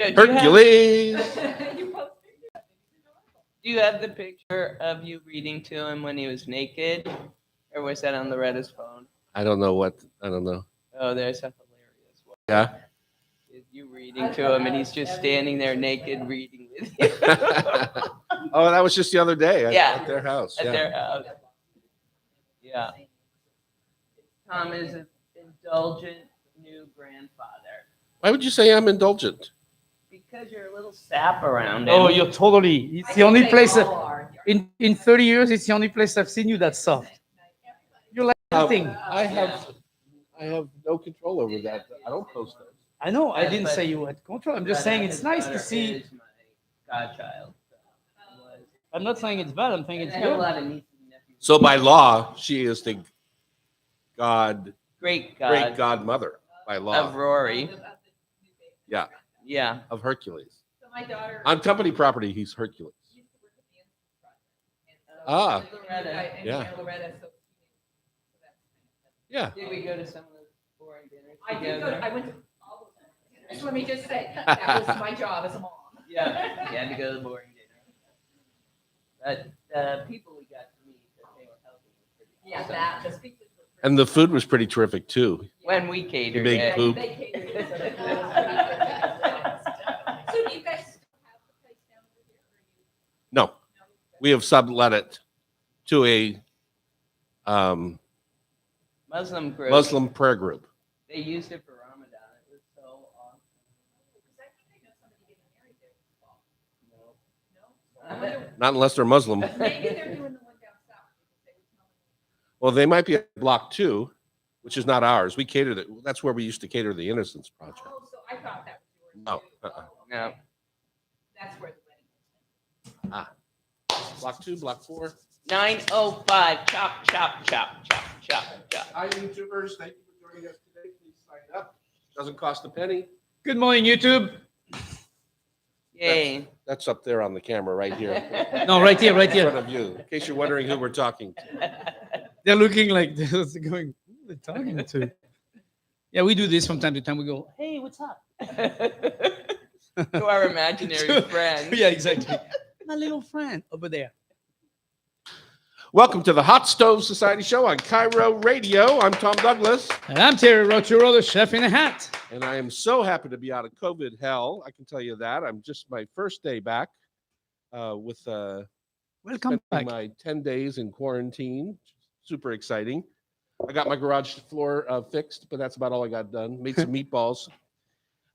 Yeah, Hercules. Do you have the picture of you reading to him when he was naked? Or was that on Loretta's phone? I don't know. Oh, there's a hilarious one. Yeah. Is you reading to him and he's just standing there naked reading with you. Oh, that was just the other day Yeah. at their house. At Yeah. their house. Yeah. Tom is an indulgent new grandfather. Why would you say I'm indulgent? Because you're a little sap around him. Oh, you're totally. It's the only place in 30 years. It's the only place I've seen you that soft. You're like nothing. I have no control over that. I don't post those. I know. I Yeah, didn't but- say you had control. I'm just saying it's nice to see. Is my godchild. I'm not saying it's bad. I'm saying it's I have a good. lot of nieces and nephews. So by law, she is the Great great godmother by of law. Rory. Yeah, Yeah. of Hercules. So my daughter On company property, he's Hercules. used to work at the insure project. Ah. Loretta. Yeah. Loretta, so Yeah. Did we go to some of those boring dinners I did go, together? I went to all those dinners. Let me just say, that was my job as a mom. Yeah, you had to go to the boring dinner. But the people we got to meet, that they were helping was pretty Yeah, awesome. that, the speakers were pretty. And the food was pretty terrific too. When we catered big it. poop. They catered it, so that was pretty good. So do you guys still have the place down over here, or you? No, we have sublet it to a Muslim group. Muslim prayer group. They used it for Ramadan. It was so awesome. Because I think I know somebody getting married there this fall. No? I wonder- Not unless they're Muslim. Maybe they're doing the one down south, because they were telling me. Well, they might be at block 2, which is not ours. We catered it. That's where we used to cater the Innocence Project. Oh, so I thought that was yours. No, too. uh-uh. Oh, No. okay. That's where the wedding was. Block 2, block 4. 9:05. Chop, chop, chop, chop, chop, chop. Hi, YouTubers. Thank you for joining us today. Please sign up. Doesn't cost a penny. Good morning, YouTube. Yay. That's up there on the camera right here No, right here, right in front here. of you, in case you're wondering who we're talking to. They're looking like they're going. Who are they talking to? Yeah, we do this from time to time. We go, hey, what's up? To our imaginary friends. Yeah, exactly. My little friend over there. Welcome to the Hot Stove Society Show on Cairo Radio. I'm Tom Douglas, And I'm Terry Roturo, the chef in a hat. and I am so happy to be out of COVID hell. I can tell you that. I'm just my first day back with Welcome back. my 10 days in quarantine. Super exciting. I got my garage floor fixed, but that's about all I got done. Made some meatballs.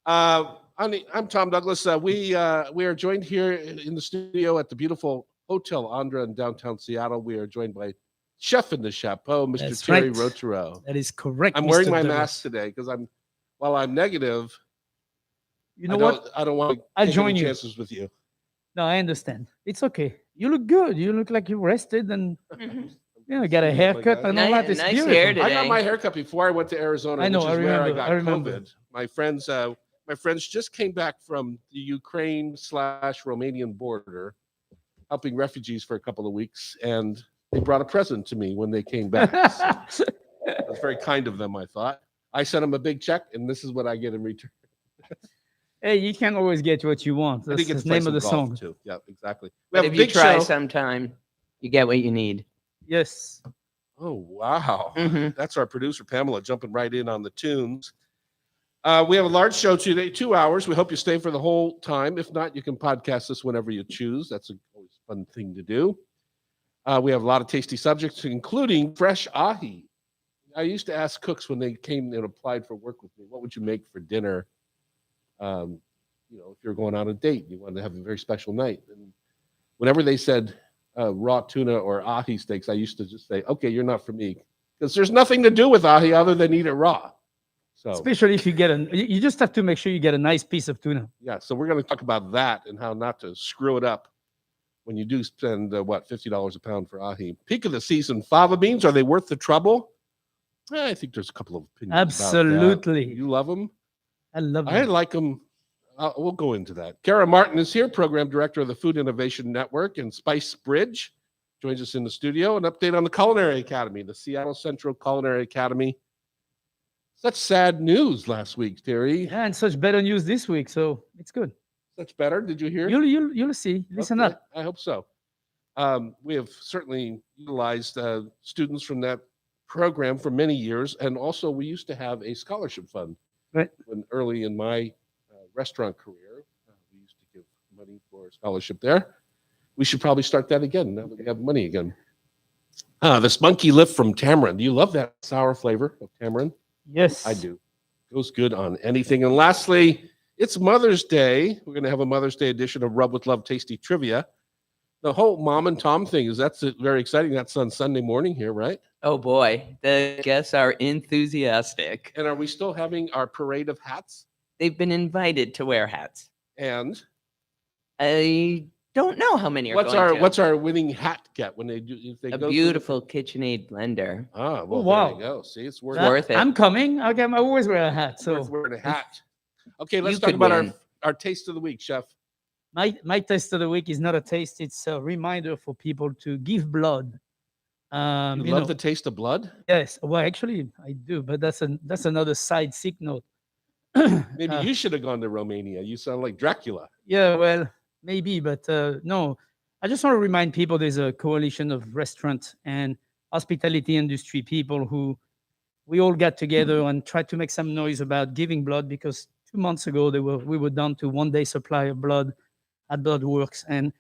I'm Tom Douglas. We are joined here in the studio at the beautiful Hotel Andra in downtown Seattle. We are joined by Chef in the Chapeau, Mr. That's Terry right. Roturo. That is correct. I'm wearing Mr. my Douglas. mask today because while I'm negative, You know what? I don't want to I'll take join any you. chances with you. No, I understand. It's okay. You look good. You look like you rested and got a haircut and all that. It's Nice beautiful. hair I today. got my haircut before I went to Arizona, I know, which I is where I remember, got I remember. COVID. My friends just came back from the Ukraine/Romanian border, helping refugees for a couple of weeks, and they brought a present to me when they came back. So it was very kind of them, I thought. I sent them a big check, and this is what I get in return. Hey, you can't always get what you want. I That's did get the to play name of some the golf song. too. Yeah, exactly. We But have if a you big try show. sometime, you get what you need. Yes. Oh wow, Mhm. that's our producer Pamela jumping right in on the tunes. We have a large show today, 2 hours. We hope you stay for the whole time. If not, you can podcast this whenever you choose. That's always a fun thing to do. We have a lot of tasty subjects, including fresh ahi. I used to ask cooks when they came and applied for work with me, what would you make for dinner? If you're going on a date, you wanted to have a very special night. And whenever they said raw tuna or ahi steaks, I used to just say, okay, you're not for me. Because there's nothing to do with ahi other than eat it raw. So Especially if you get you just have to make sure you get a nice piece of tuna. yeah, so we're going to talk about that and how not to screw it up when you do spend $50 a pound for ahi. Peak of the season, fava beans, are they worth the trouble? I think there's a couple of opinions. about that. Absolutely. You love them? I love I it. like them. We'll go into that. Kara Martin is here, program director of the Food Innovation Network and Spice Bridge. Joins us in the studio. An update on the Culinary Academy, the Seattle Central Culinary Academy. Such sad news last week, Terry. Yeah, and such better news this week, so it's good. Such better. Did you hear? You'll see. Listen Okay, up. I hope so. We have certainly utilized students from that program for many years, and also we used to have a scholarship fund. Right. When early in my restaurant career, we used to give money for a scholarship there. We should probably start that again now that we have money again. The spunky lift from tamarind. Do you love that sour flavor of tamarind? Yes, I do. Goes good on anything. And lastly, it's Mother's Day. We're going to have a Mother's Day edition of Rub with Love Tasty Trivia. The whole mom and Tom thing that's very exciting. That's on Sunday morning here, right? Oh boy, the guests are enthusiastic. And are we still having our parade of hats? They've been invited to wear hats. And I don't know how many are what's going our to. what's our winning hat get when they do? If they A go beautiful KitchenAid blender. Well, Oh, wow. there you go. See, it's worth, Worth it. I'm coming. I always wear a hat. So worth wearing a hat. Okay, let's You talk could about win. our taste of the week, Chef. my taste of the week is not a taste; it's a reminder for people to give blood. You You love know, the taste of blood? yes. Well, actually, I do, but that's another side sick note. Maybe you should have gone to Romania. You sound like Dracula. Yeah, well, maybe, but no. I just want to remind people there's a coalition of restaurant and hospitality industry people who we all got together and tried to make some noise about giving blood because 2 months ago we were down to 1 day supply of blood at Blood Works, and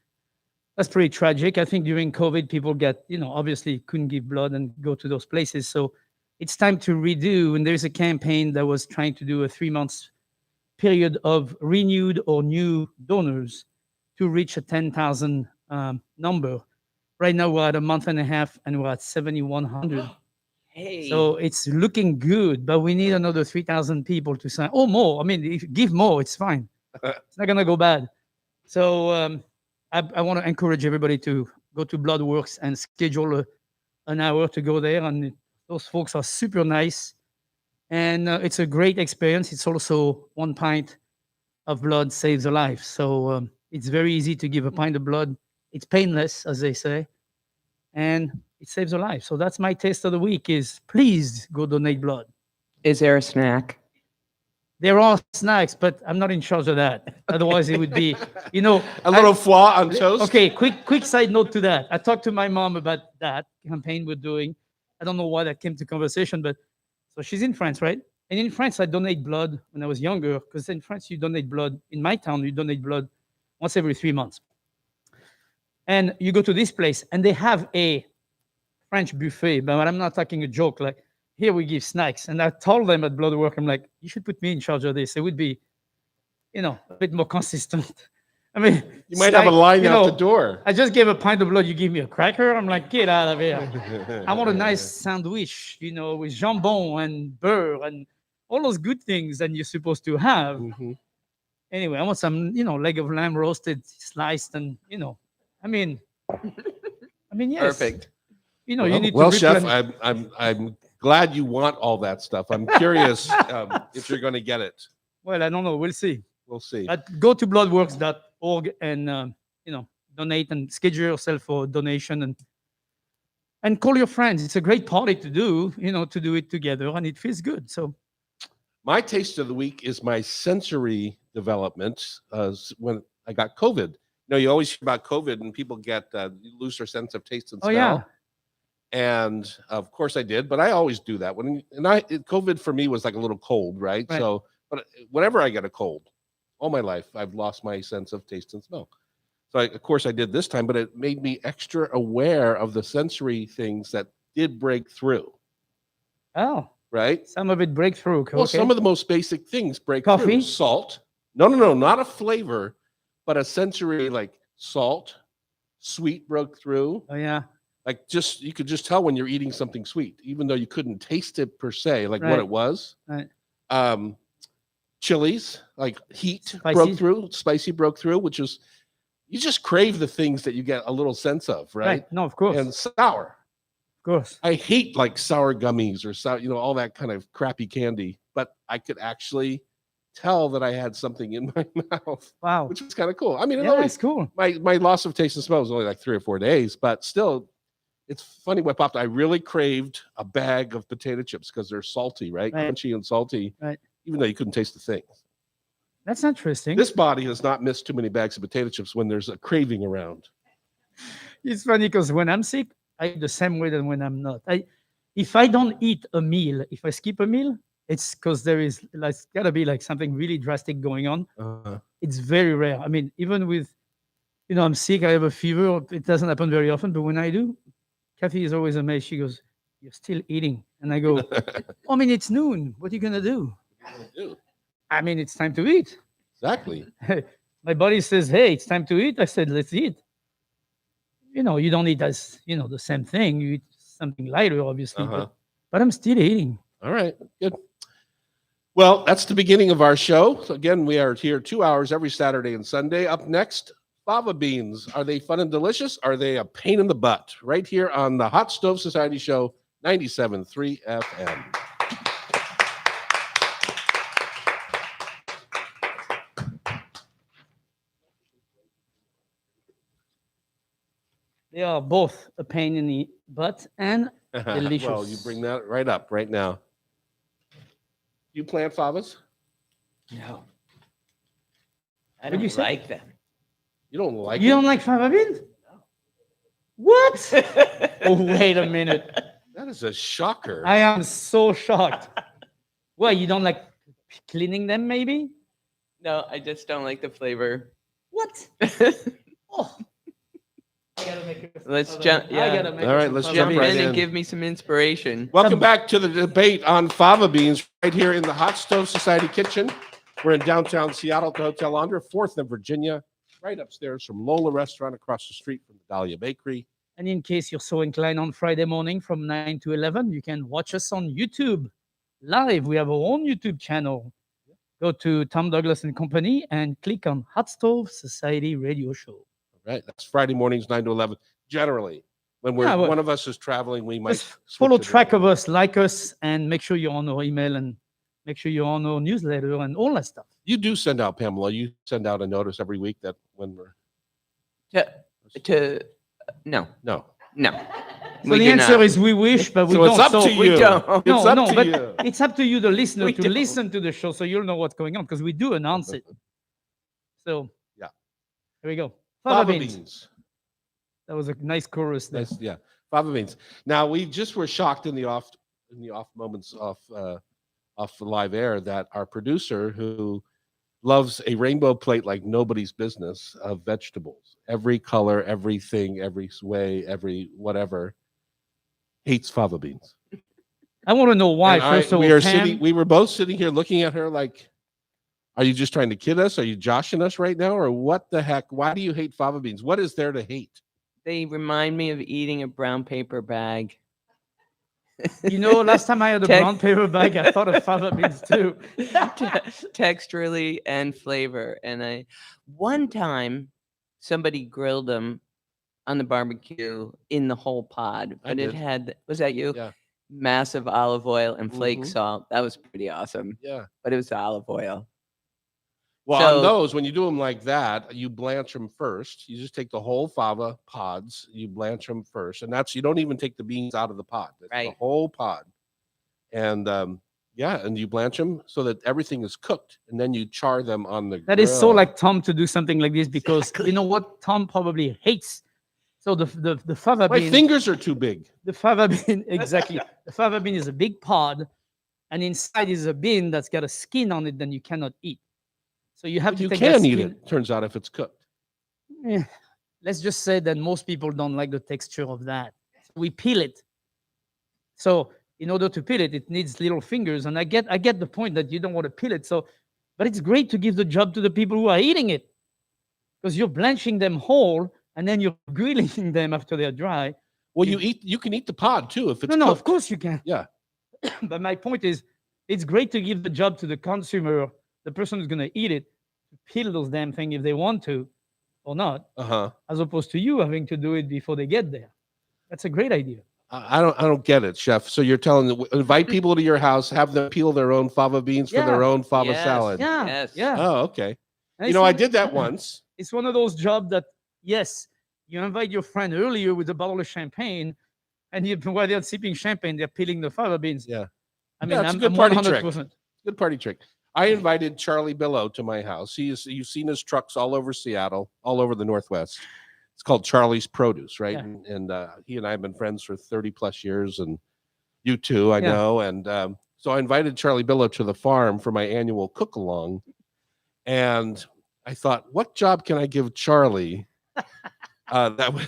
that's pretty tragic. I think during COVID, people obviously couldn't give blood and go to those places. So it's time to redo. And there's a campaign that was trying to do a 3 months period of renewed or new donors to reach a 10,000 number. Right now, we're at a month and a half and we're at 7,100. Hey. So it's looking good, but we need another 3,000 people to sign. Oh, more. I mean, if you give more, it's fine. It's not going to go bad. So I want to encourage everybody to go to Bloodworks and schedule an hour to go there. And those folks are super nice. And it's a great experience. It's also 1 pint of blood saves a life. So it's very easy to give a pint of blood. It's painless, as they say. And it saves a life. So that's my taste of the week is please go donate blood. Is there a snack? There are snacks, but I'm not in charge of that. Otherwise, it would be, A little foie on toast. Okay, quick side note to that. I talked to my mom about that campaign we're doing. I don't know why that came to conversation, but so she's in France, right? And in France, I donate blood when I was younger, because in France, you donate blood. In my town, you donate blood once every 3 months. And you go to this place, and they have a French buffet, but I'm not talking a joke. Like, here we give snacks. And I told them at Bloodwork, I'm like, you should put me in charge of this. It would be, a bit more consistent. I mean, You might have a line out the door. I just gave a pint of blood. You give me a cracker. I'm like, get out of here. I want a nice sandwich, with jambon and beurre and all those good things that you're supposed to have. Mhm. Anyway, I want some, leg of lamb roasted, sliced, and I mean, yes. Perfect. You need Well, to Chef, replenish- I'm glad you want all that stuff. I'm curious if you're going to get it. Well, I don't know. We'll see. We'll see. But go to bloodworks.org and donate and schedule yourself for donation and call your friends. It's a great party to do, to do it together, and it feels good. So My taste of the week is my sensory development when I got COVID. You always hear about COVID and people lose their sense of taste and smell. Oh, yeah. And of course I did, but I always do that. COVID for me was like a little cold, right? Right. So, but whenever I get a cold, all my life, I've lost my sense of taste and smell. So of course I did this time, but it made me extra aware of the sensory things that did break through, Oh, right? some of it breakthrough. Okay. Well, some of the most basic things break Coffee? through. Salt. No, not a flavor, but a sensory like salt, sweet broke through. Oh, yeah. Like you could just tell when you're eating something sweet, even though you couldn't taste it per se, like what Right. it was. Right. Chilies, like heat Spicy. broke through, spicy broke through, which is you just crave the things that you get a little sense of, right? No, of course. And sour. Of course. I hate like sour gummies or sour, all that kind of crappy candy, but I could actually tell that I had something in my mouth, Wow. which was kind of cool. I mean, Yeah, that's cool. my loss of taste and smell was only like 3 or 4 days, but still It's funny what popped. I really craved a bag of potato chips because they're salty, right? Right. Crunchy and salty. Right. Even though you couldn't taste the thing. That's interesting. This body has not missed too many bags of potato chips when there's a craving around. It's funny because when I'm sick, I eat the same way than when I'm not. If I don't eat a meal, if I skip a meal, it's because there is like gotta be like something really drastic going on. It's very rare. I mean, even with, I'm sick, I have a fever. It doesn't happen very often, but when I do, Kathy is always amazed. She goes, "You're still eating," and I go, "I mean, it's noon. What are you gonna do?" I mean, it's time to eat. Exactly. My body says, "Hey, it's time to eat." I said, "Let's eat." You don't eat as the same thing. You eat something lighter, obviously, but I'm still eating. All right, good. Well, that's the beginning of our show. So again, we are here 2 hours every Saturday and Sunday. Up next, fava beans. Are they fun and delicious? Are they a pain in the butt? Right here on the Hot Stove Society Show, 97.3 FM. They are both a pain in the butt and delicious. Well, you bring that right up right now. You plant favas? No. I What'd don't you say? like them. You don't like You it? don't like fava beans? What? Oh, wait a minute. That is a shocker. I am so shocked. Well, you don't like cleaning them, maybe? No, I just don't like the flavor. What? Oh. I gotta make it. Let's jump. I Yeah. gotta make All right, some let's fava jump Jump beans. right in in. and give me some inspiration. Welcome back to the debate on fava beans right here in the Hot Stove Society kitchen. We're in downtown Seattle at the Hotel Under, 4th and Virginia, right upstairs from Lola Restaurant across the street from the Dahlia Bakery. And in case you're so inclined on Friday morning from 9 to 11, you can watch us on YouTube live. We have our own YouTube channel. Go to Tom Douglas and Company and click on Hot Stove Society Radio Show. Right, that's Friday mornings, 9 to 11. Generally, when Yeah, well, one of us is traveling, we might Just switch follow it track around. of us, like us, and make sure you're on our email and make sure you're on our newsletter and all that stuff. You do send out, Pamela. You send out a notice every week that when we're No. no. So the answer is we wish, but we So don't. it's up so to we you. don't. It's No, up no, to but you. it's up to you, the listener, We to don't. listen to the show so you'll know what's going on because we do announce it. So Yeah. here we go. Fava beans. That was a nice chorus there. Nice, yeah, fava beans. Now we just were shocked in the off moments off the live air that our producer, who loves a rainbow plate like nobody's business of vegetables, every color, everything, every way, every whatever, hates fava beans. I want to know why. And First of all, we are Pam, sitting. We were both sitting here looking at her like, "Are you just trying to kid us? Are you joshing us right now, or what the heck? Why do you hate fava beans? What is there to hate?" They remind me of eating a brown paper bag. last time I had a Tex- brown paper bag, I thought of fava beans too. Texturally and flavor. And one time somebody grilled them on the barbecue in the whole pod, I but it did. had, was that you? Yeah. Massive olive oil and flake Mhm. salt. That was pretty awesome. Yeah. But it was olive oil. Well, So- on those, when you do them like that, you blanch them first. You just take the whole fava pods, you blanch them first, and you don't even take the beans out of the pod. It's the Right. whole pod, and and you blanch them so that everything is cooked, and then you char them on the. That is so grill. like Tom to do something like this because you know what Tom probably hates. So the fava My bean, fingers are too big. the fava bean exactly. The fava bean is a big pod, and inside is a bean that's got a skin on it that you cannot eat. So you have But to you take that can eat skin. it. Turns out if it's cooked. Eh, let's just say that most people don't like the texture of that. We peel it. So in order to peel it, it needs little fingers. And I get the point that you don't want to peel it. So, but it's great to give the job to the people who are eating it, because you're blanching them whole and then you're grilling them after they're dry. Well, you can eat the pod too if it's No, of cooked. course you can. Yeah. But my point is, it's great to give the job to the consumer, the person who's going to eat it, to peel those damn things if they want to or not, as opposed to you having to do it before they get there. That's a great idea. I don't get it, chef. So you're telling them invite people to your house, have them peel their own fava beans for their Yeah. own fava Yes. salad. Yeah, Yes. yeah. Oh, okay. And You it's know, I one- did that once. It's one of those jobs that, yes, you invite your friend earlier with a bottle of champagne, And while they're sipping champagne, they're peeling the fava beans. Yeah. I mean, it's a I'm good party 100%. trick. Good party trick. I invited Charlie Billow to my house. You've seen his trucks all over Seattle, all over the Northwest. It's called Charlie's Produce, right? Yeah. And he and I have been friends for 30 plus years, and you too, I Yeah. know. And so I invited Charlie Billow to the farm for my annual cook along. And I thought, what job can I give Charlie that would,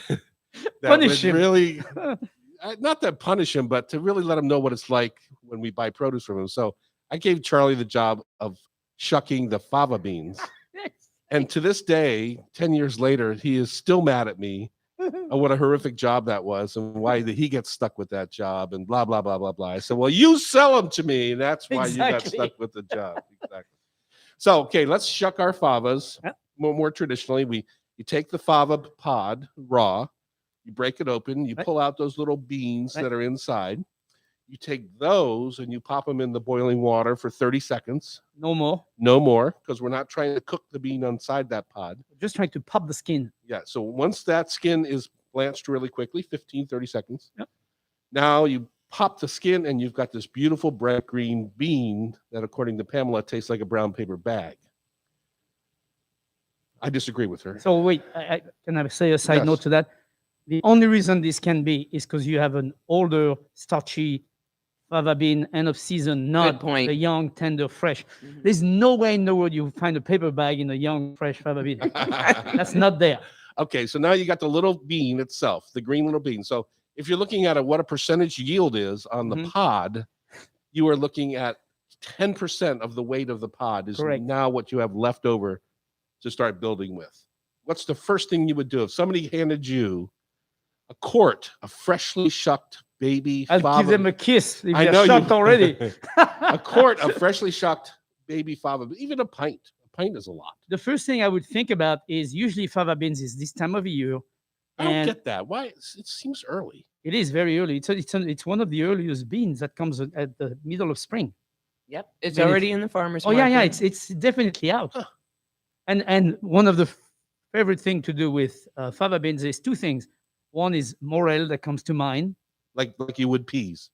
Punish him. really, not to punish him, but to really let him know what it's like when we buy produce from him. So I gave Charlie the job of shucking the fava beans. And to this day, 10 years later, he is still mad at me on what a horrific job that was and why he gets stuck with that job and blah, blah, blah, blah, blah. I said, well, you sell them to me. And that's why you got Exactly. stuck with the job. Exactly. So, okay, let's shuck our favas. Yep. More traditionally, you take the fava pod raw, you break it open, you Right. pull out those little beans Right. that are inside. You take those and you pop them in the boiling water for 30 seconds. No more. No more, because we're not trying to cook the bean inside that pod. Just trying to pop the skin. Yeah, so once that skin is blanched really quickly, 15, 30 seconds, Yep. now you pop the skin and you've got this beautiful bright green bean that, according to Pamela, tastes like a brown paper bag. I disagree with her. So wait, can I say a side Yes. note to that? The only reason this can be is because you have an older, starchy fava bean, end of season, not point. the young, tender, fresh. Mhm. There's no way in the world you find a paper bag in a young, fresh fava bean. That's not there. Okay, so now you got the little bean itself, the green little bean. So if you're looking at what a percentage yield is on the Mhm. pod, you are looking at 10% of the weight of the pod is Correct. now what you have left over to start building with. What's the first thing you would do if somebody handed you a quart of freshly shucked baby I'll fava? give them a kiss if I they're know you- shocked already. a quart of freshly shucked baby fava, even a pint. A pint is a lot. The first thing I would think about is usually fava beans is this time of year. I don't And get that. Why? It seems early. it is very early. It's one of the earliest beans that comes at the middle of spring. Yep, it's And already in the farmer's Oh yeah, market. it's definitely out. Huh. And one of the favorite thing to do with fava beans is two things. One is morel that comes to mind. Like you would peas.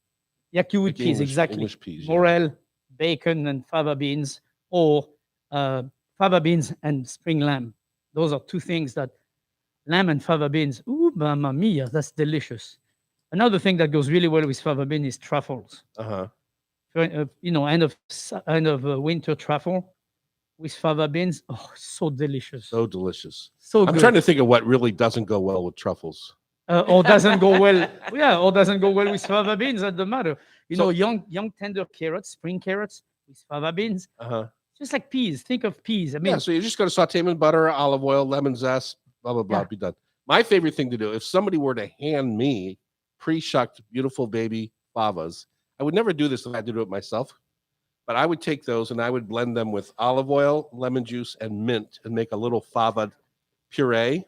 Like you would Like peas, English- exactly. English peas, yeah. Morel, bacon, and fava beans, or fava beans and spring lamb. Those are two things that lamb and fava beans. Ooh, mamma mia, that's delicious. Another thing that goes really well with fava bean is truffles. Uh-huh. End of winter truffle with fava beans. Oh, so delicious. So delicious. So I'm good. trying to think of what really doesn't go well with truffles. Or doesn't go well. Yeah, or doesn't go well with fava beans. That doesn't matter. You So- know, young tender carrots, spring carrots with fava beans, Uh-huh. just like peas. Think of peas. I mean, Yeah, so you're just going to saute them in butter, olive oil, lemon zest, blah, blah, blah, Yeah. be done. My favorite thing to do, if somebody were to hand me pre-shucked, beautiful baby favas, I would never do this if I had to do it myself, but I would take those and I would blend them with olive oil, lemon juice, and mint and make a little fava puree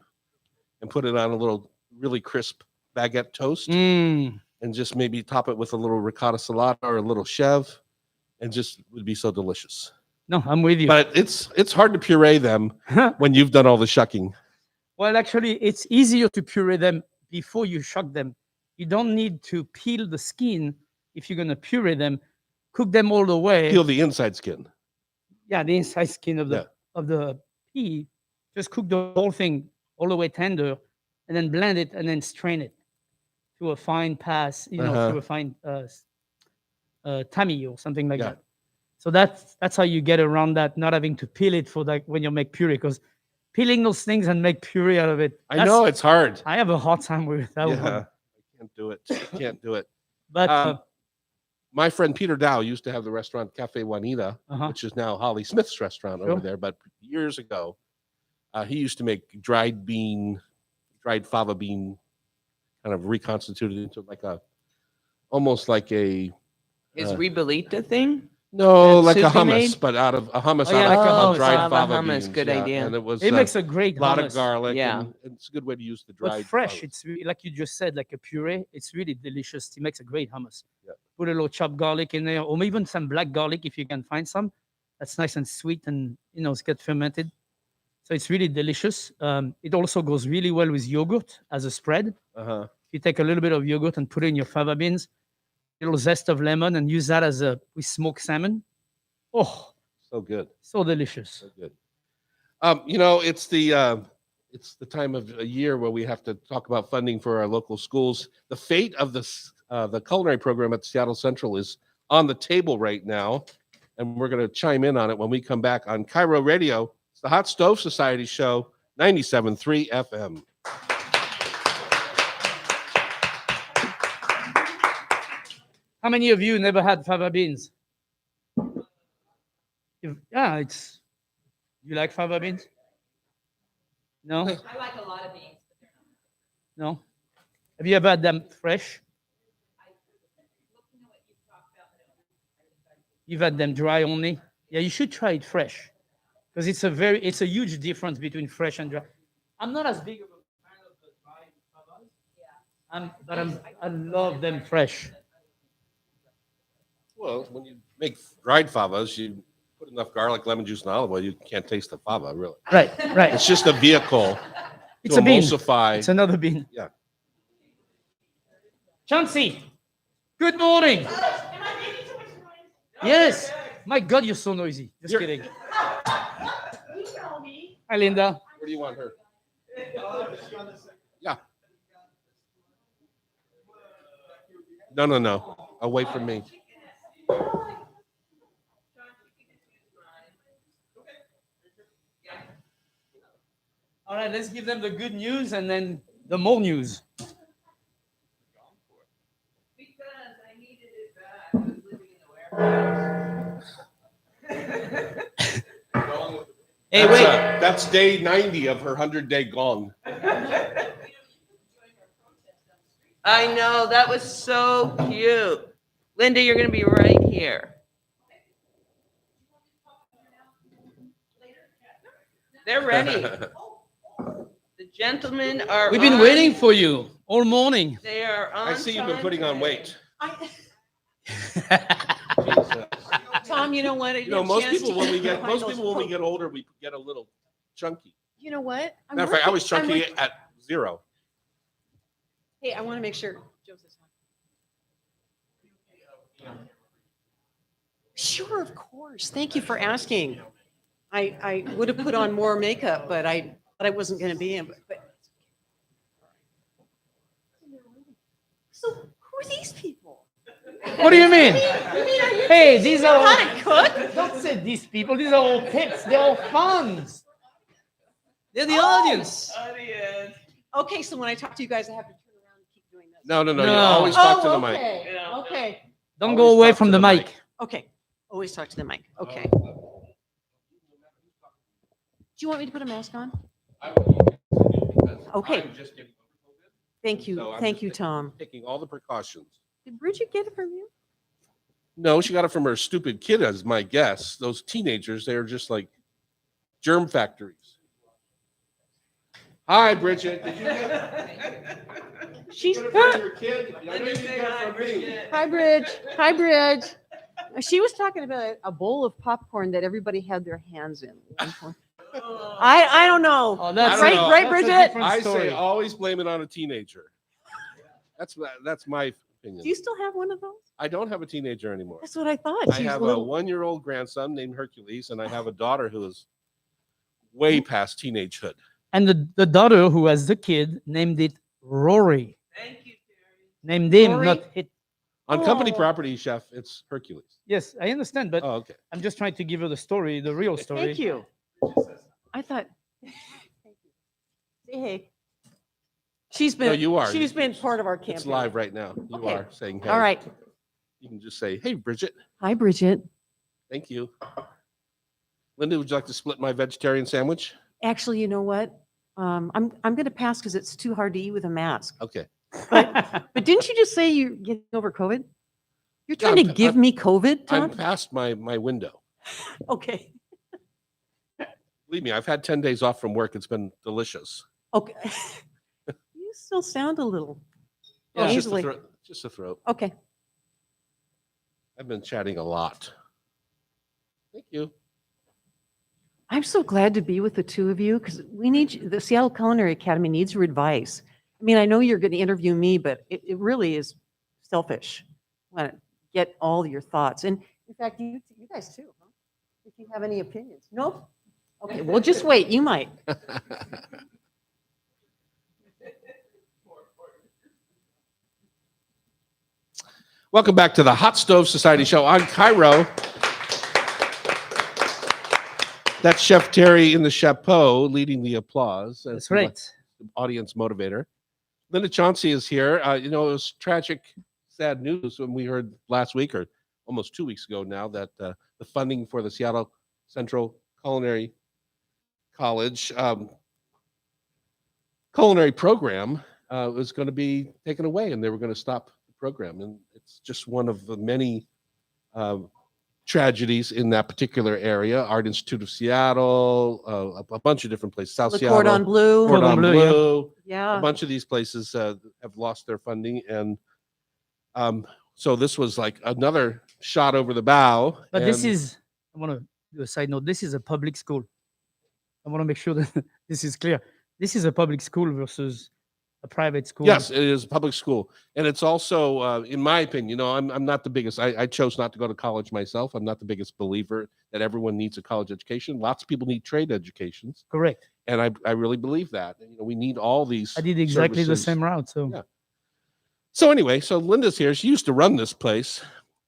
and put it on a little really crisp baguette toast mm, and just maybe top it with a little ricotta salata or a little chev and just would be so delicious. no, I'm with you. But it's hard to puree them when you've done all the shucking. Well, actually, it's easier to puree them before you shuck them. You don't need to peel the skin if you're going to puree them. Cook them all the way. Peel the inside skin. Yeah, the inside skin of the Yeah. of the pea. Just cook the whole thing all the way tender, and then blend it, and then strain it to a fine pass. Uh-huh. To a fine tammy or something like Yeah. that. So that's how you get around that, not having to peel it for that when you make puree, because peeling those things and make puree out of it. I know it's hard. I have a hard time with that Yeah, one. I can't do it. I can't do it. But My friend Peter Dow used to have the restaurant Cafe Juanita, uh-huh. which is now Holly Smith's restaurant over Sure. there. But years ago, he used to make dried fava bean, kind of reconstituted into like almost like a Is Uh, Ribolita thing? no, That like a soup you hummus, made? but out of a hummus Oh, yeah, out like a of hummus. dried Fava fava hummus, beans. good yeah, idea. And it was It makes a great a lot hummus. of garlic. Yeah. and it's a good way to use the But dried. fresh, favas. it's like you just said, like a puree. It's really delicious. It makes a great hummus. Yeah. Put a little chopped garlic in there, or even some black garlic if you can find some. That's nice and sweet, and it's get fermented. So it's really delicious. It also goes really well with yogurt as a spread. Uh-huh. If You take a little bit of yogurt and put it in your fava beans, a little zest of lemon, and use that as we smoked salmon. Oh, So good. so delicious. So good. It's the time of year where we have to talk about funding for our local schools. The fate of the culinary program at Seattle Central is on the table right now, and we're going to chime in on it when we come back on Cairo Radio. It's the Hot Stove Society Show, 97.3 FM. How many of you never had fava beans? Yeah, you like fava beans? No? I like a lot of beans, but they're not. No? Have you ever had them fresh? Looking at what you've talked about, no. You've had them dry only? Yeah, you should try it fresh. Because it's a huge difference between fresh and dry. I'm not as big of a fan of the dry favas. Yeah. I love them fresh. Well, when you make dried favas, you put enough garlic, lemon juice, and olive oil, you can't taste the fava, really. Right. It's just a vehicle It's to a bean. emulsify. It's another bean. Yeah. Chauncey, good morning. Yes. My God, you're so noisy. Just You're- kidding. Hi, Linda. Where do you want her? Yeah. No. Away from me. All right, let's give them the good news and then the more news. Because I needed it back. I was living in the warehouse. Hey, wait. That's day 90 of her 100-day gong. I know, that was so cute. Linda, you're going to be right here. They're ready. The gentlemen are We've been on- waiting for you all morning. They are on I see you've been time putting on today. weight. Tom, you know what? I You know, didn't most chance people to when we get get older, we get a little chunky. You know what? Matter of fact, I was I'm chunky working- at 0. Hey, I want to make sure Joseph's on. Sure, of course. Thank you for asking. I would have put on more makeup, but I wasn't going to be in. But so who are these people? What do you mean? Hey, these are all, How to cook? don't say these people. These are all kids. They're all fans. They're the Oh. audience. Okay, so when I talk to you guys, I have to turn around and keep doing this. No. You No. always talk to the mic. Okay. Yeah. Okay. Don't Always go away talk from to the the mic. mic. Okay. Always talk to the mic. Okay. Do you want me to put a mask on? Okay. I'm just getting over COVID, Thank you. So I'm Thank just you, Tom. taking all the precautions. Did Bridget get it from you? No, she got it from her stupid kid, as my guess. Those teenagers, they're just like germ factories. Hi, Bridget. Did you get She's it from your kid? I know you didn't get it from me. Hi, Bridge. Hi, Bridge. She was talking about a bowl of popcorn that everybody had their hands in. at one point. I don't know. Oh, that's I don't know. Right, that's a Bridget? different I story. say always blame it on a teenager. That's my opinion. Do you still have one of those? I don't have a teenager anymore. That's what I thought. I She's have little. a 1-year-old grandson named Hercules, and I have a daughter who is way past teenagehood. And the daughter who has the kid named it Rory. Thank you, Terry. Named him, Rory? not it. On company Oh. property, chef, it's Hercules. Yes, I understand, but Oh, okay. I'm just trying to give her the story, the real story. Thank you. I thought. Thank you. Say hey. She's been. No, you are. She's been part of our campaign. It's live right now. You Okay. are saying, hey. All right. You can just say, hey, Bridget. Hi, Bridget. Thank you. Linda, would you like to split my vegetarian sandwich? Actually, you know what? I'm going to pass because it's too hard to eat with a mask. Okay. But didn't you just say you're getting over COVID? You're trying to I'm- give me COVID, I'm Tom? past my window. Okay. Believe me, I've had 10 days off from work. It's been delicious. Okay. You still sound a little Yeah. It's just a nasally. throat. Just a throat. Okay. I've been chatting a lot. Thank you. I'm so glad to be with the two of you because we need the Seattle Culinary Academy needs your advice. I mean, I know you're going to interview me, but it really is selfish. I want to get all your thoughts. And in fact, you guys too, huh? If you have any opinions. No? Okay, well, just wait. You might. Welcome back to the Hot Stove Society show on Cairo. That's Chef Terry in the chapeau leading the applause. That's right. Audience motivator. Linda Chauncey is here. It was tragic, sad news when we heard last week, or almost 2 weeks ago now, that the funding for the Seattle Central Culinary College culinary program was going to be taken away, and they were going to stop the program. And it's just one of the many tragedies in that particular area. Art Institute of Seattle, a bunch of different places. South The Seattle, Cordon Bleu. Cordon Bleu, Bleu. Yeah. A bunch of these places have lost their funding, and so this was like another shot over the bow. But this and- is, I want to do a side note. This is a public school. I want to make sure that this is clear. This is a public school versus a private school. Yes, it is a public school, and it's also, in my opinion, I'm not the biggest. I chose not to go to college myself. I'm not the biggest believer that everyone needs a college education. Lots of people need trade educations, Correct. and I really believe that. We need all these. I did exactly the services. same route. So Yeah. So anyway, so Linda's here. She used to run this place.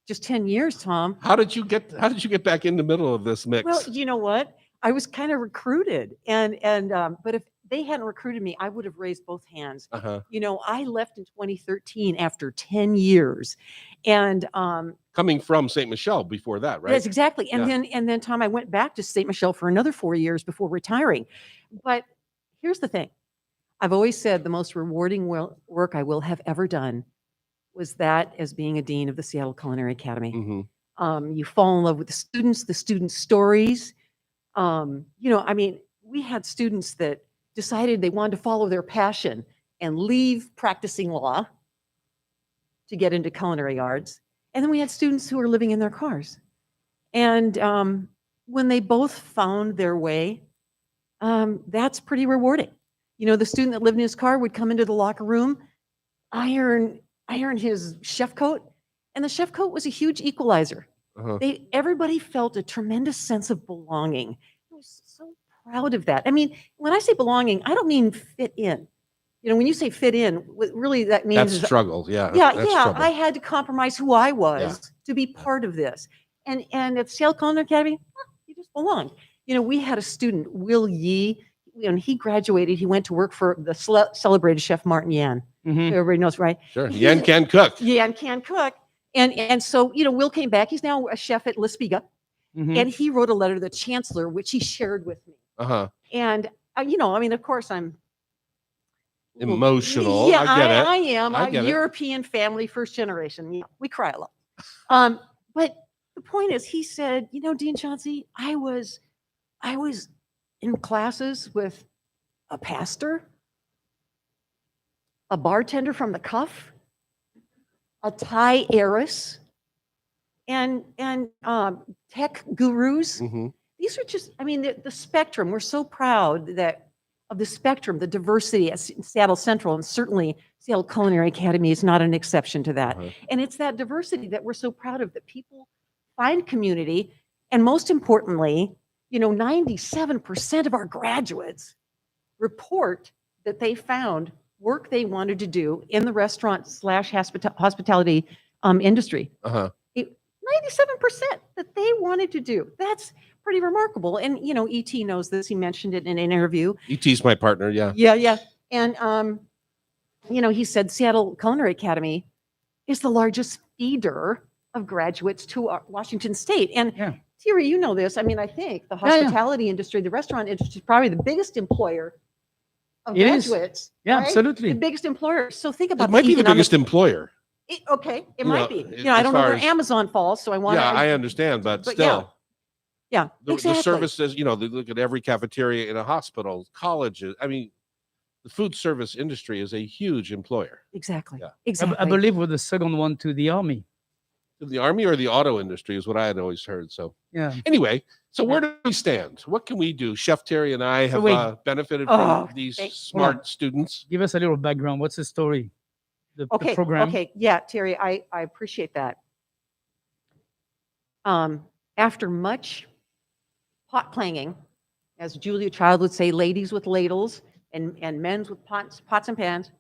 Just 10 years, Tom. How did you get back in the middle of this mix? Well, you know what? I was kind of recruited, but if they hadn't recruited me, I would have raised both hands. Uh-huh. I left in 2013 after 10 years, and Coming from St. Michelle before that, right? yes, exactly. And Yeah. then Tom, I went back to St. Michelle for another 4 years before retiring. But here's the thing: I've always said the most rewarding work I will have ever done was that as being a dean of the Seattle Culinary Academy. Mhm. You fall in love with the student stories. I mean, we had students that decided they wanted to follow their passion and leave practicing law to get into culinary arts. And then we had students who were living in their cars. And when they both found their way, that's pretty rewarding. The student that lived in his car would come into the locker room, iron his chef coat, and the chef coat was a huge equalizer. Uh-huh. Everybody felt a tremendous sense of belonging. I was so proud of that. I mean, when I say belonging, I don't mean fit in. When you say fit in, what really that means That's is, struggle. Yeah. yeah, that's yeah, trouble. I had to compromise who I was to be part of this. And at Seattle Culinary Academy, you just belonged. We had a student, Will Yee. When he graduated, he went to work for the celebrated chef Martin Yan. Mhm. Everybody knows, right? Sure. Yan can cook. Yan can cook. And so, Will came back. He's now a chef at La Spiga. Mhm. And he wrote a letter to the chancellor, which he shared with me. Uh-huh. And, I mean, of course, I'm Emotional. Yeah, I get it. I am. I I'm get it. European family, first generation. Yeah, we cry a lot. But the point is, he said, Dean Chauncey, I was in classes with a pastor, a bartender from the Cuff, a Thai heiress, and tech gurus. Mhm. These are just, I mean, the spectrum. We're so proud of the spectrum, the diversity at Seattle Central, and certainly Seattle Culinary Academy is not an exception to that. Uh-huh. And it's that diversity that we're so proud of, that people find community. And most importantly, 97% of our graduates report that they found work they wanted to do in the restaurant/hospitality industry. Uh-huh. 97% that they wanted to do. That's pretty remarkable. And, E.T. knows this. He mentioned it in an interview. E.T.'s my partner. Yeah. Yeah, yeah. And, he said Seattle Culinary Academy is the largest feeder of graduates to Washington State. And Yeah. Thierry, you know this. I mean, I think the Yeah, yeah. hospitality industry, the restaurant industry is probably the biggest employer of It is. graduates. Yeah, right? absolutely. The biggest employer. So think about It might be the economic- biggest employer. Okay, it You might know, be. as I don't know far where as- Amazon falls, so I want Yeah, to. I understand, but but still. Yeah, The exactly. services, they look at every cafeteria in a hospital, colleges. I mean, the food service industry is a huge employer. Exactly. Yeah. Exactly. I believe we're the second one to the army. The Army or the auto industry is what I had always heard. So Yeah. anyway, so where do we stand? What can we do? Chef Terry and I have wait. benefited Oh, from these thank- smart students. Give us a little background. What's the story? The Okay, program. okay, yeah, Terry, I appreciate that. After much pot clanging, as Julia Child would say, ladies with ladles and men's with pots and pans,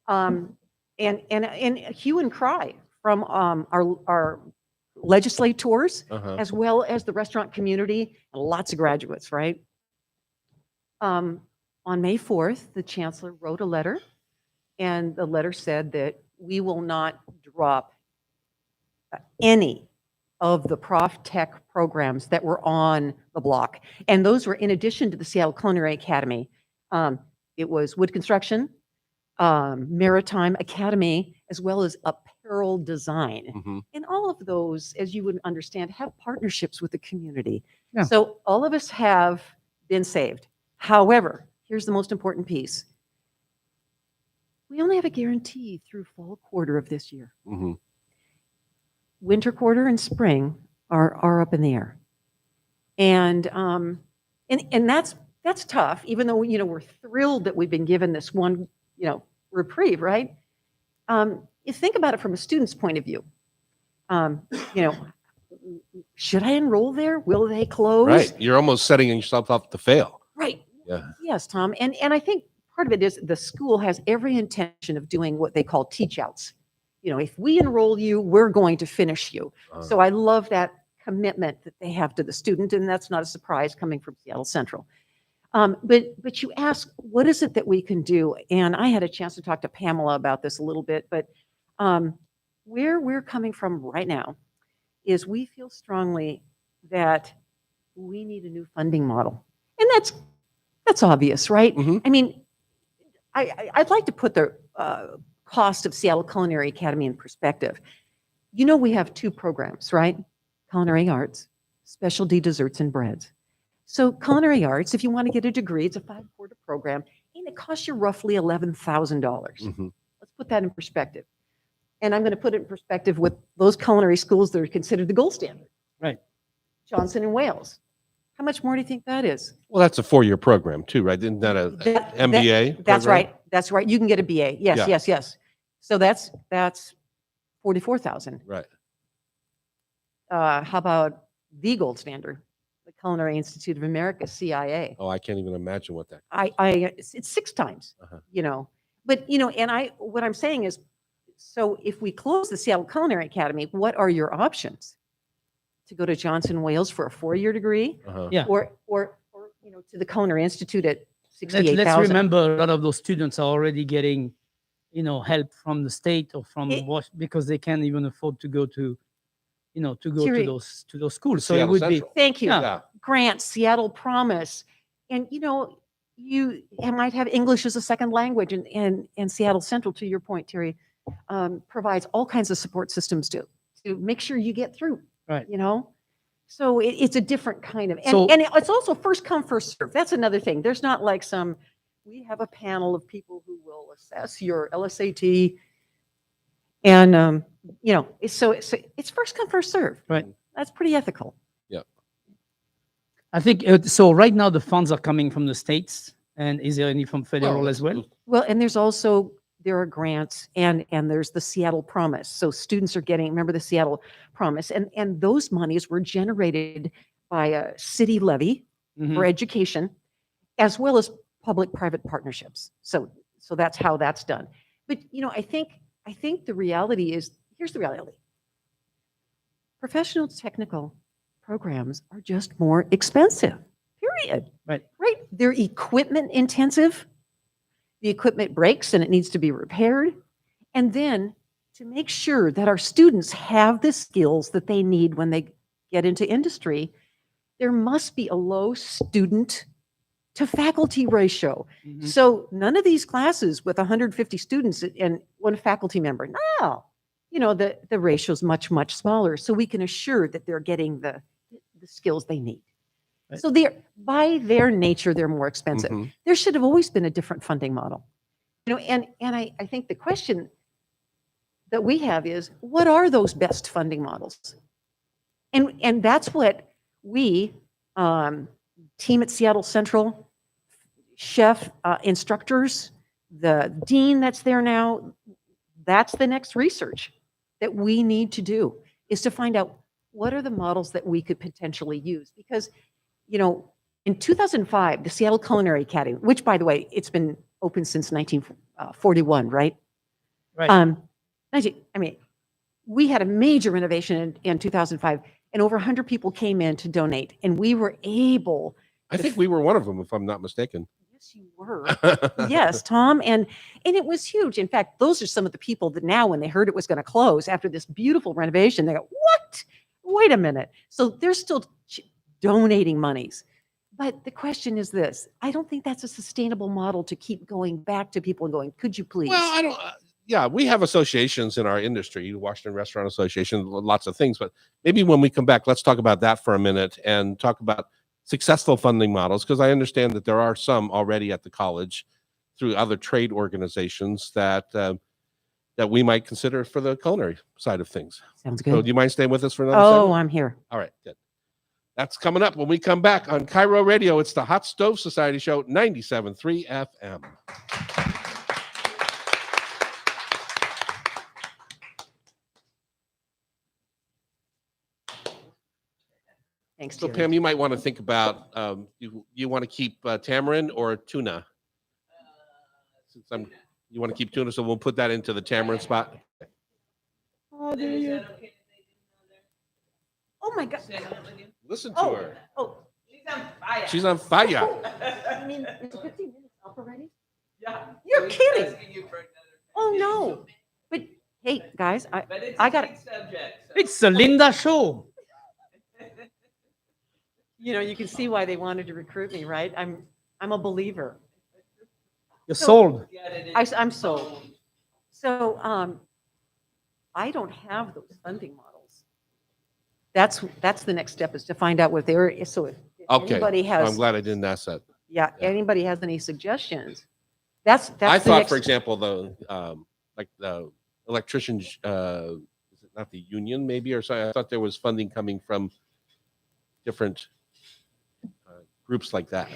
and hue and cry from our legislators, Uh-huh. as well as the restaurant community, and lots of graduates, right? On May 4th, the chancellor wrote a letter, and the letter said that we will not drop any of the Prof Tech programs that were on the block. And those were in addition to the Seattle Culinary Academy. It was wood construction, maritime academy, as well as apparel design. Mhm. And all of those, as you would understand, have partnerships with the community. Yeah. So all of us have been saved. However, here's the most important piece. We only have a guarantee through fall quarter of this year. Mhm. Winter quarter and spring are up in the air. And that's tough, even though, we're thrilled that we've been given this one, reprieve, right? You think about it from a student's point of view. Should I enroll there? Will they close? Right. You're almost setting yourself up to fail. Right. Yeah. Yes, Tom. And I think part of it is the school has every intention of doing what they call teach outs. If we enroll you, we're going to finish you. So I love that commitment that they have to the student, and that's not a surprise coming from Seattle Central. But you ask, what is it that we can do? And I had a chance to talk to Pamela about this a little bit, but where we're coming from right now is we feel strongly that we need a new funding model. And that's obvious, right? Mhm. I mean, I'd like to put the cost of Seattle Culinary Academy in perspective. We have two programs, right? Culinary arts, specialty desserts and breads. So culinary arts, if you want to get a degree, it's a 5-quarter program, and it costs you roughly $11,000. Mhm. Let's put that in perspective. And I'm going to put it in perspective with those culinary schools that are considered the gold standard. Right. Johnson and Wales. How much more do you think that is? Well, that's a 4-year program too, right? Isn't that a MBA? That's program? right. That's right. You can get a BA. Yes, Yeah. yes. So that's 44,000. Right. How about the gold standard, the Culinary Institute of America, CIA? Oh, I can't even imagine what that. It's 6 times, Uh-huh. But what I'm saying is, so if we close the Seattle Culinary Academy, what are your options? To go to Johnson Wales for a 4-year degree, Uh-huh. Yeah. or to the Culinary Institute at Let's 68,000. remember, a lot of those students are already getting, help from the state or from It- because they can't even afford to go to, Siri- to those schools. So it Seattle would Central. Thank you. Yeah. Yeah. Grants, Seattle Promise. And you might have English as a second language, and Seattle Central, to your point, Terry, provides all kinds of support systems to make sure you get through. Right. So it's a different kind of, So- and it's also first come, first serve. That's another thing. There's not like we have a panel of people who will assess your LSAT, and so it's first come, first serve. Right. That's pretty ethical. I think so. Right now, the funds are coming from the states, and is there any from federal Well, as well? Well, and there are grants, and there's the Seattle Promise. So students are getting, remember the Seattle Promise, and those monies were generated by a city levy Mhm. for education, as well as public-private partnerships. So that's how that's done. But I think the reality is, here's the reality. Professional technical programs are just more expensive. Period. Right. Right. They're equipment intensive. The equipment breaks and it needs to be repaired. And then to make sure that our students have the skills that they need when they get into industry, there must be a low student to faculty ratio. Mhm. So none of these classes with 150 students and one faculty member, no, the ratio is much, much smaller. So we can assure that they're getting the skills they need. Right. So by their nature, they're more expensive. Mhm. There should have always been a different funding model. And I think the question that we have is, what are those best funding models? And that's what we, team at Seattle Central, chef instructors, the dean that's there now, that's the next research that we need to do, is to find out what are the models that we could potentially use. Because, in 2005, the Seattle Culinary Academy, which, by the way, it's been open since 1941, right? Right. We had a major renovation in 2005, and over 100 people came in to donate, and we were able. I think we were one of them, if I'm not mistaken. Yes, you were. Yes, Tom, and it was huge. In fact, those are some of the people that now, when they heard it was going to close after this beautiful renovation, they go, "What? Wait a minute!" So they're still donating monies. But the question is this: I don't think that's a sustainable model to keep going back to people and going, "Could you please?" Well, I don't. Yeah, we have associations in our industry, Washington Restaurant Association, lots of things. But maybe when we come back, let's talk about that for a minute and talk about successful funding models, because I understand that there are some already at the college through other trade organizations that that we might consider for the culinary side of things. Sounds So, good. do you mind staying with us for another Oh, segment? I'm here. All right, good. That's coming up when we come back on Cairo Radio. It's the Hot Stove Society Show, 97.3 FM. Thanks, So, Jerry. Pam, you might want to think about you want to keep tamarind or tuna? Since you want to keep tuna, so we'll put that into the tamarind spot. Oh, do you? Oh my God. Listen to Oh, her. oh. She's on fire. She's on fire. I mean, it's 15 minutes up already? Yeah. You're We're kidding. asking you for another Oh, 15 no. minutes. But hey, guys, But it's I a got big subject. So. It's a Linda show. you can see why they wanted to recruit me, right? I'm a believer. You're sold. Got it in I'm your sold. bones. So I don't have those funding models. That's the next step, is to find out what they're, so if Okay. anybody I'm has, glad I didn't ask that. yeah, Yeah. anybody has any suggestions, that's I the thought, next. for example, like the electricians, is it not the union maybe or something? I thought there was funding coming from different groups like that.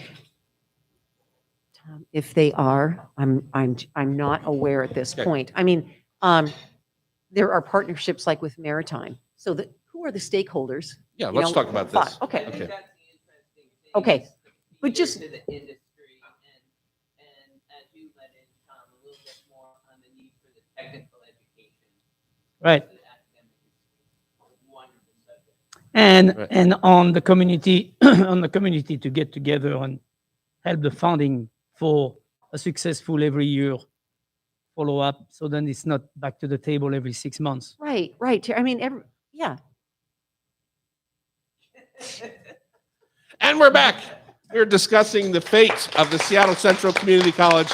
If they are, I'm not aware at this Okay. point. I mean, there are partnerships like with Maritime. So who are the stakeholders? Yeah, You let's know, talk about fine, this. okay. I think Okay. that's the interesting thing. Okay. is to But feed just- into the industry and as you let in, Tom, a little bit more on the need for the technical education. Right. for the academic history. Wonderful subject. And Right. and on the community on the community to get together and help the funding for a successful every year follow up, so then it's not back to the table every 6 months. Right, right. I mean, yeah. And we're back. We're discussing the fate of the Seattle Central Community College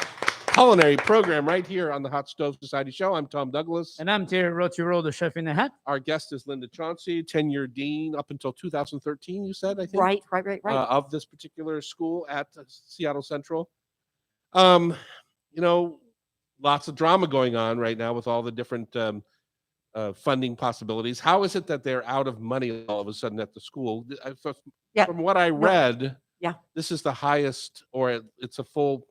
culinary program right here on the Hot Stove Society Show. I'm Tom Douglas. And I'm Terry Roturo, the chef in the hat. Our guest is Linda Chauncey, 10-year dean up until 2013, you said, I think? Right. Of this particular school at Seattle Central. You know, lots of drama going on right now with all the different funding possibilities. How is it that they're out of money all of a sudden at the school? Yeah. From what I read, Yeah. this is the highest, or it's a full